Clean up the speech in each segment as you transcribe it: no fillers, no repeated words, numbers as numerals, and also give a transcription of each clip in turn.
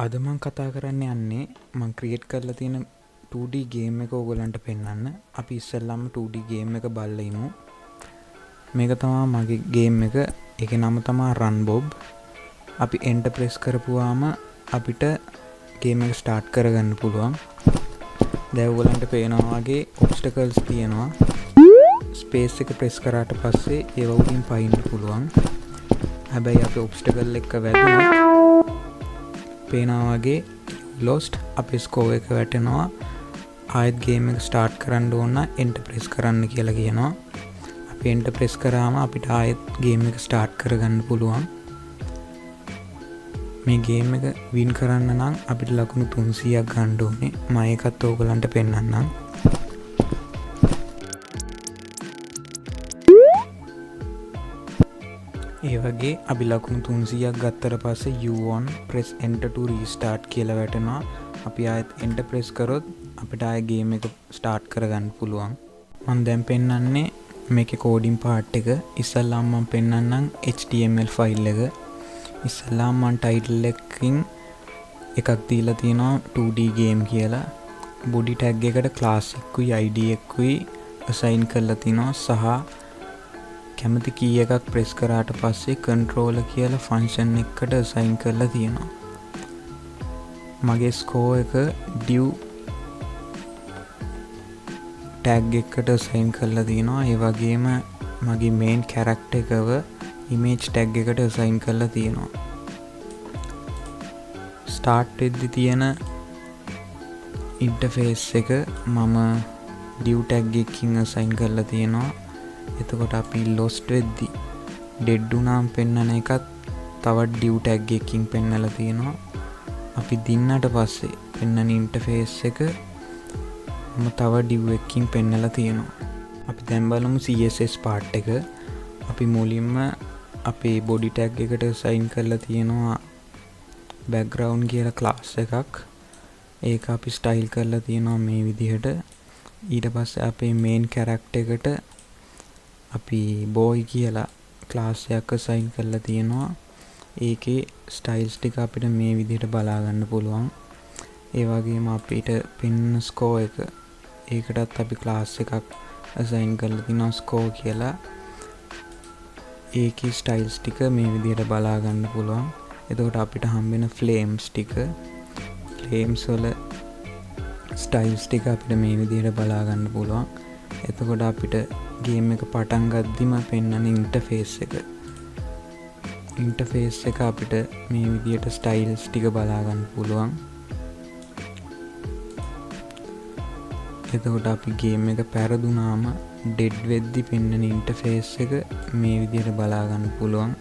අද මම කතා කරන්න යන්නේ මම ක්‍රියේට් කරලා තියෙන 2D ගේම් එක ඕගොල්ලන්ට පෙන්වන්න. අපි ඉස්සෙල්ලාම 2D ගේම් එක බලලා ඉමු. මේක තමයි මගේ ගේම් එක. ඒකේ නම තමයි Run Bob. අපි එන්ටර් ප්‍රෙස් කරපුවාම අපිට ගේම් එක ස්ටාර්ට් කරගන්න පුළුවන්. දැන් ඕගොල්ලන්ට පේනවා වගේ ඔබ්ස්ටකල්ස් තියෙනවා. ස්පේස් එක ප්‍රෙස් කරාට පස්සේ ඒව උඩින් පයින්න පුළුවන්. හැබැයි අපි ඔබ්ස්ටකල් එක වැදුනොත් පේනවා වගේ lost අපේ ස්කෝර් එක වැටෙනවා. ආයෙත් ගේම් එක ස්ටාර්ට් කරන්න ඕන එන්ටර් ප්‍රෙස් කරන්න කියලා කියනවා. අපි එන්ටර් ප්‍රෙස් කරාම අපිට ආයෙත් ගේම් එක ස්ටාර්ට් කරගන්න පුළුවන්. මේ ගේම් එක වින් කරන්න නම් අපිට ලකුණු 300ක් ගන්න ඕනේ. මම ඒකත් ඕගලන්ට පෙන්නන්නම්. ඒ වගේ අපි ලකුණු 300ක් ගත්තට පස්සේ you won press enter to restart කියලා වැටෙනවා. අපි ආයෙත් enter press කරොත් අපිට ආයෙ ගේම් එක ස්ටාර්ට් කරගන්න පුළුවන්. මම දැන් පෙන්නන්නේ මේකේ කෝඩින් පාර්ට් එක. ඉස්සල්ලාම මම පෙන්නන්නම් HTML ෆයිල් එක. ඉස්සල්ලාම මම ටයිටල් එකකින් එකක් දීලා තියෙනවා 2D game කියලා. body tag එකට class එකකුයි id එකකුයි assign කරලා තිනවා සහ කැමති කී එකක් ප්‍රෙස් කරාට පස්සේ controller කියලා ෆන්ක්ෂන් එකකට assign කරලා තියෙනවා. මගේ ස්කෝර් එක div tag එකකට assign කරලා තියෙනවා. ඒ වගේම මගේ main character එකව image tag එකට assign කරලා තියෙනවා. start වෙද්දි තියෙන interface එක මම div tag එකකින් assign කරලා තියෙනවා. එතකොට අපි lost වෙද්දි dead වුණාම පෙන්වන එකත් තවත් div tag එකකින් පෙන්වලා තියෙනවා. අපි දින්නට පස්සේ පෙන්වන interface එක මම තව div එකකින් පෙන්වලා තියෙනවා. අපි දැන් බලමු CSS part එක. අපි මුලින්ම අපේ body tag එකට assign කරලා තියෙනවා background කියලා class එකක්. ඒක අපි style කරලා තියෙනවා මේ විදිහට. ඊට පස්සේ අපේ main character එකට අපි boy කියලා class එකක් assign කරලා තියෙනවා. ඒකේ styles ටික අපිට මේ විදිහට බලා ගන්න පුළුවන්. ඒ වගේම අපිට pin score එක ඒකටත් අපි class එකක් assign කරලා තිනවා score කියලා. ඒකේ styles ටික මේ විදිහට බලා ගන්න පුළුවන්. එතකොට අපිට හම්බෙන flames ටික flames වල styles ටික අපිට මේ විදිහට බලා ගන්න පුළුවන්. එතකොට අපිට ගේම් එක පටන් ගද්දිම පෙන්වන ඉන්ටර්ෆේස් එක අපිට මේ විදිහට ස්ටයිල්ස් ටික බලා ගන්න පුළුවන්. එතකොට අපි ගේම් එක පැරදුනාම ඩෙඩ් වෙද්දි පෙන්වන ඉන්ටර්ෆේස් එක මේ විදිහට බලා ගන්න පුළුවන්.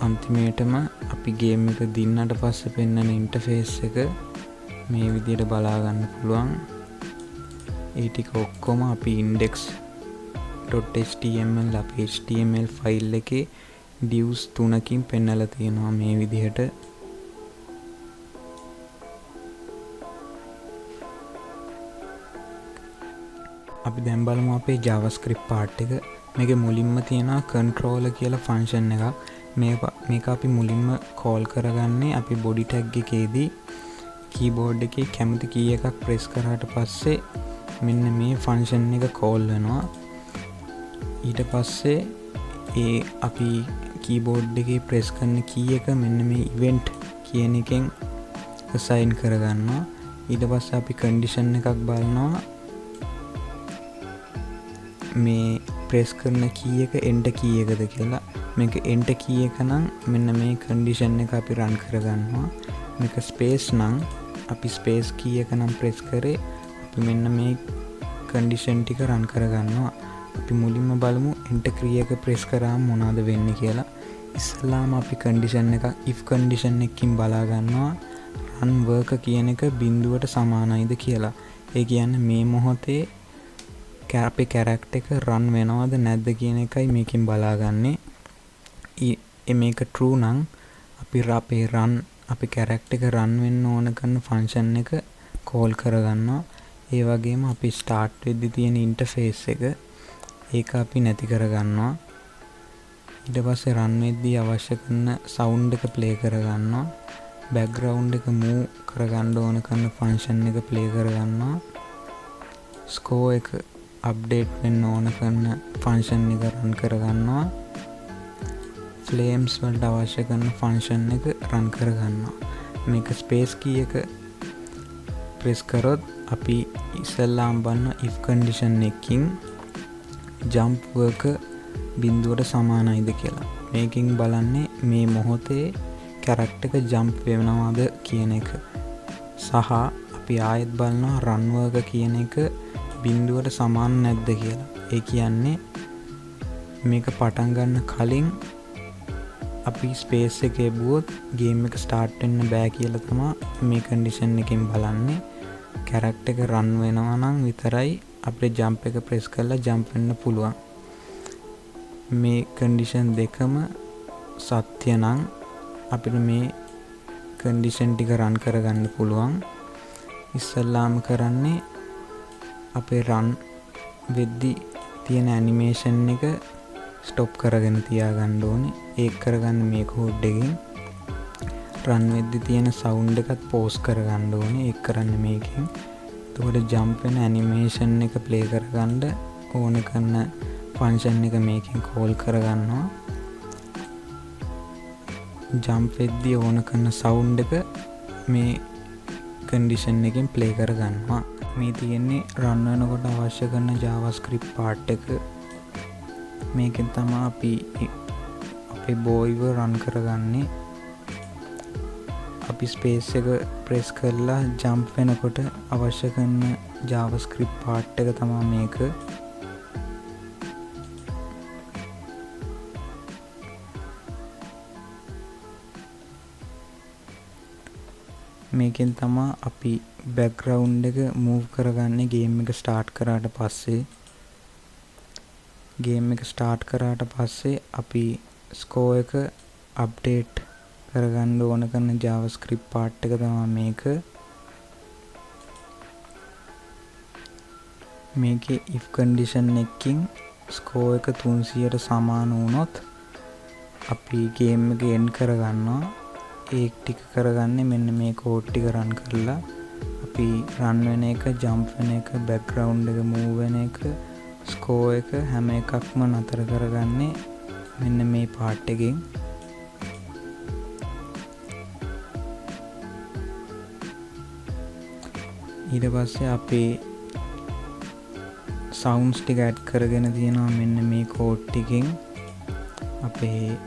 අන්තිමේටම අපි ගේම් එක දින්නට පස්සේ පෙන්වන ඉන්ටර්ෆේස් එක මේ විදිහට බලා ගන්න පුළුවන්. ඒ ටික ඔක්කොම අපි index.html අපේ HTML ෆයිල් එකේ divs 3කින් පෙන්නලා තියෙනවා මේ විදිහට. අපි දැන් බලමු අපේ JavaScript part එක. මේකේ මුලින්ම තියෙනවා controller කියලා ෆන්ක්ෂන් එකක්. මේක අපි මුලින්ම call කරගන්නේ අපි body tag එකේදී keyboard එකේ කැමති key එකක් press කරාට පස්සේ මෙන්න මේ ෆන්ක්ෂන් එක call වෙනවා. ඊට පස්සේ ඒ අපි keyboard එකේ press කරන key එක මෙන්න මේ event කියන එකෙන් assign කරගන්නවා. ඊට පස්සේ අපි condition එකක් බලනවා. මේ press කරන key එක enter key එකද කියලා. මේක enter key එක නම් මෙන්න මේ condition එක අපි run කරගන්නවා. මේක space නම් අපි space key එක නම් press කරේ අපි මෙන්න මේ condition ටික run කරගන්නවා. අපි මුලින්ම බලමු enter key එක press කරාම මොනවද වෙන්නේ කියලා. ඉස්සෙල්ලාම අපි condition එක if condition එකකින් බලා ගන්නවා run work කියන එක බිඳුවට සමානයිද කියලා. ඒ කියන්නේ මේ මොහොතේ අපේ character එක run වෙනවද නැද්ද කියන එකයි මේකෙන් බලාගන්නේ. මේක true නම් අපි අපේ අපේ character එක run වෙන්න ඕන කරන function එක call කරගන්නවා. ඒ වගේම අපි start වෙද්දි තියෙන interface එක ඒක අපි නැති කරගන්නවා. ඊට පස්සේ රන් වෙද්දී අවශ්‍ය කරන සවුන්ඩ් එක ප්ලේ කරගන්නවා. බෑග්ග්‍රවුන්ඩ් එක මූව් කරගන්න ඕන කරන ෆන්ක්ෂන් එක ප්ලේ කරගන්නවා. ස්කෝර් එක අප්ඩේට් වෙන්න ඕන කරන ෆන්ක්ෂන් එක රන් කරගන්නවා. ෆ්ලේම්ස් වලට අවශ්‍ය කරන ෆන්ක්ෂන් එක රන් කරගන්නවා. මේක ස්පේස් කී එක ප්‍රෙස් කරොත් අපි ඉස්සෙල්ලාම බලන if condition එකකින් jump work බිඳුවට සමානයිද කියලා. මේකෙන් බලන්නේ මේ මොහොතේ කැරක්ටර් එක ජම්ප් වෙනවද කියන එක. සහ අපි ආයෙත් බලනවා run work කියන එක බිඳුවට සමාන නැද්ද කියලා. ඒ කියන්නේ මේක පටන් ගන්න කලින් අපි ස්පේස් එකේ බුවොත් ගේම් එක ස්ටාර්ට් වෙන්න බෑ කියලා තමයි මේ කන්ඩිෂන් එකෙන් බලන්නේ. කැරක්ටර් එක රන් වෙනවා නම් විතරයි අපිට ජම්ප් එක ප්‍රෙස් කරලා ජම්ප් වෙන්න පුළුවන්. මේ කන්ඩිෂන් දෙකම සත්‍ය නම් අපිට මේ කන්ඩිෂන් ටික රන් කරගන්න පුළුවන්. ඉස්සල්ලාම කරන්නේ අපේ රන් වෙද්දී තියෙන ඇනිමේෂන් එක ස්ටොප් කරගෙන තියාගන්න ඕනේ. ඒක කරගන්න මේ කෝඩ් එකෙන් රන් වෙද්දී තියෙන සවුන්ඩ් එකත් පෝස් කරගන්න ඕනේ. ඒක කරන්න මේකෙන්. එතකොට ජම්ප් වෙන ඇනිමේෂන් එක ප්ලේ කරගන්න ඕන කරන ෆන්ක්ෂන් එක මේකෙන් කෝල් කරගන්නවා. ජම්ප් වෙද්දී ඕන කරන සවුන්ඩ් එක මේ කන්ඩිෂන් එකෙන් ප්ලේ කරගන්නවා. මේ තියෙන්නේ රන් වෙනකොට අවශ්‍ය කරන JavaScript part එක. මේකෙන් තමයි අපි අපේ බෝයිව රන් කරගන්නේ. අපි ස්පේස් එක ප්‍රෙස් කරලා ජම්ප් වෙනකොට අවශ්‍ය කරන JavaScript part එක තමයි මේක. මේකෙන් තමයි අපි බෑග්ග්‍රවුන්ඩ් එක මූව් කරගන්නේ ගේම් එක ස්ටාර්ට් කරාට පස්සේ. ගේම් එක ස්ටාර්ට් කරාට පස්සේ අපි ස්කෝර් එක අප්ඩේට් කරගන්න ඕන කරන JavaScript part එක තමයි මේක. මේකේ if condition එකකින් ස්කෝර් එක 300ට සමාන වුණොත් අපි ගේම් එක end කරගන්නවා. ඒක ටික කරගන්නේ මෙන්න මේ කෝඩ් ටික රන් කරලා අපි රන් වෙන එක, ජම්ප් වෙන එක, බෑග්ග්‍රවුන්ඩ් එක මූව් වෙන එක, ස්කෝර් එක හැම එකක්ම නතර කරගන්නේ මෙන්න මේ පාර්ට් එකෙන්. ඊට පස්සේ අපේ සවුන්ඩ්ස් ටික ඇඩ් කරගෙන තියෙනවා මෙන්න මේ කෝඩ් ටිකෙන්. අපේ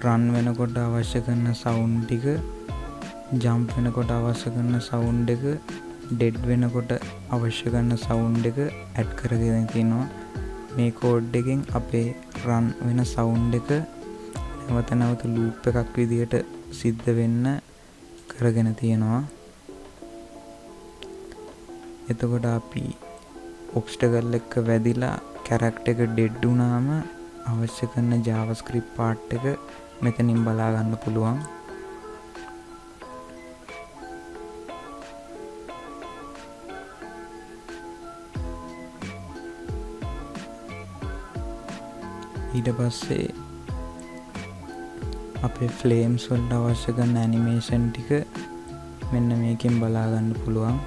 රන් වෙනකොට අවශ්‍ය කරන සවුන්ඩ් ටික, ජම්ප් වෙනකොට අවශ්‍ය කරන සවුන්ඩ් එක, ඩෙඩ් වෙනකොට අවශ්‍ය කරන සවුන්ඩ් එක ඇඩ් කරගෙන තියෙනවා. මේ කෝඩ් එකෙන් අපේ රන් වෙන සවුන්ඩ් එක නැවත නැවත ලූප් එකක් විදිහට සිද්ධ වෙන්න කරගෙන තියෙනවා. එතකොට අපි ඔබ්ස්ටකල් එක වැදිලා කැරක්ටර් එක ඩෙඩ් වුණාම අවශ්‍ය කරන JavaScript part එක මෙතනින් බලා ගන්න පුළුවන්. ඊට පස්සේ අපේ ෆ්ලේම්ස් වලට අවශ්‍ය කරන ඇනිමේෂන් ටික මෙන්න මේකෙන් බලා ගන්න පුළුවන්.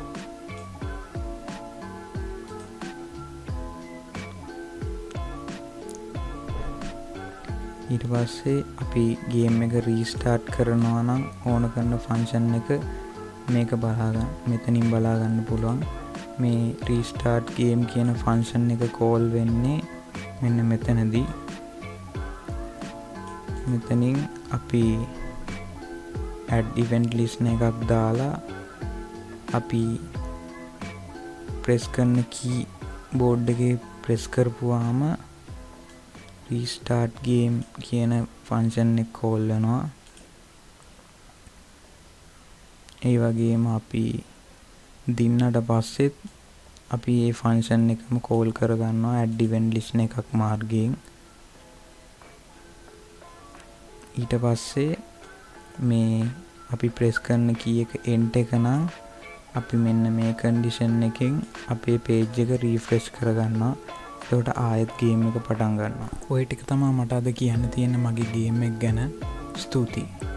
ඊට පස්සේ අපි ගේම් එක රීස්ටාර්ට් කරනවා නම් ඕන කරන ෆන්ක්ෂන් එක මේක මෙතනින් බලා ගන්න පුළුවන්. මේ රීස්ටාර්ට් ගේම් කියන ෆන්ක්ෂන් එක කෝල් වෙන්නේ මෙන්න මෙතනදී. මෙතනින් අපි add event list එකක් දාලා අපි ප්‍රෙස් කරන කීබෝඩ් එකේ ප්‍රෙස් කරපුවාම restart game කියන ෆන්ක්ෂන් එක කෝල් වෙනවා. ඒ වගේම අපි දින්නට පස්සෙත් අපි මේ ෆන්ක්ෂන් එකම කෝල් කරගන්නවා add event list එකක් මාර්ගයෙන්. ඊට පස්සේ මේ අපි ප්‍රෙස් කරන කී එක end එක නම් අපි මෙන්න මේ කන්ඩිෂන් එකෙන් අපේ page එක refresh කරගන්නවා. එතකොට ආයෙත් ගේම් එක පටන් ගන්නවා. ඔය ටික තමයි මට අද කියන්න තියෙන මගේ ගේම් එක ගැන. ස්තුතියි.